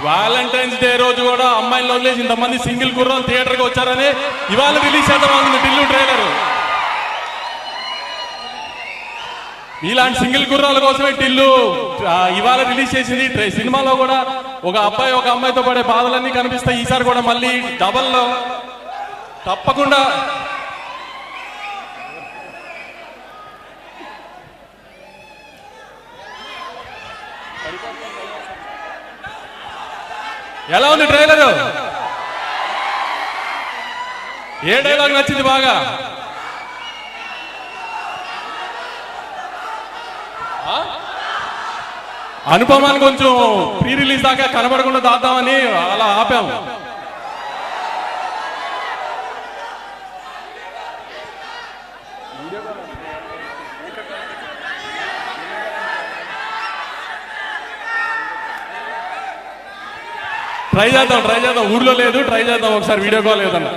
Valentine's day రోజు కూడా అమ్మాయిలు వదిలేసి ఇంతమంది సింగిల్ కుర్రాలు థియేటర్కి వచ్చారని ఇవాళ రిలీజ్ చేద్దాం అనుకుంది టిల్లు ట్రైలర్. ఇలాంటి సింగిల్ కుర్రాల కోసమే టిల్లు ఇవాళ రిలీజ్ చేసింది. సినిమాలో కూడా ఒక అబ్బాయి ఒక అమ్మాయితో పడే బాధలన్నీ కనిపిస్తాయి. ఈసారి కూడా మళ్ళీ డబల్లో తప్పకుండా ఎలా ఉంది ట్రైలర్? ఏ డైలాగ్ నచ్చింది బాగా? అనుపమాన్ని కొంచెం ప్రీ రిలీజ్ దాకా కనబడకుండా దాద్దామని అలా ఆపాము. ట్రై చేద్దాం ఊర్లో లేదు, ట్రై చేద్దాం ఒకసారి వీడియో కాల్ లేదన్నా.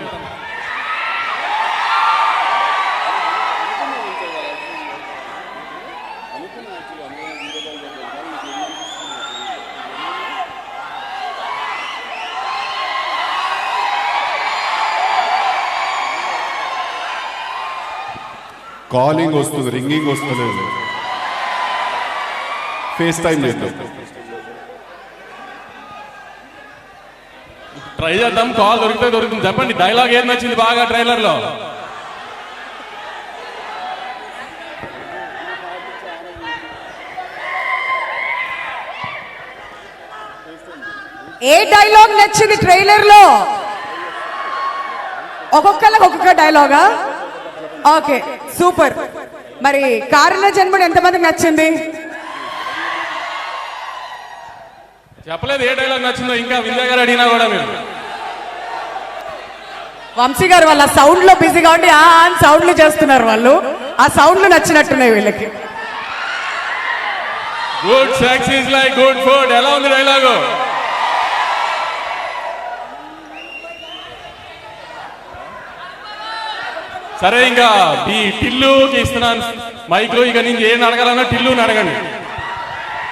కాలింగ్ వస్తుంది, రింగింగ్ వస్తలేదు. ఫేస్ టైం లేదు. ట్రై చేద్దాం, కాల్ దొరుకుతుంది. చెప్పండి డైలాగ్ ఏది నచ్చింది బాగా ట్రైలర్ లో? ఏ డైలాగ్ నచ్చింది ట్రైలర్ లో? ఒక్కొక్కరికి ఒక్కొక్క డైలాగా? Okay super. మరి కారణ జన్ముడు ఎంతమందికి నచ్చింది? చెప్పలేదు ఏ డైలాగ్ నచ్చిందో. ఇంకా విజయ్ గారు అడిగినా కూడా మీరు వంశీ గారు వాళ్ళ సౌండ్ లో బిజీగా ఉండి సౌండ్లు చేస్తున్నారు వాళ్ళు. ఆ సౌండ్లు నచ్చినట్టున్నాయి వీళ్ళకి. Good sex is like good food. ఎలా ఉంది డైలాగు? సరే ఇంకా ఈ టిల్లుకి ఇస్తున్నాను మైక్లో. ఇక నేను ఏం అడగాలన్నా టిల్లుని అడగండి.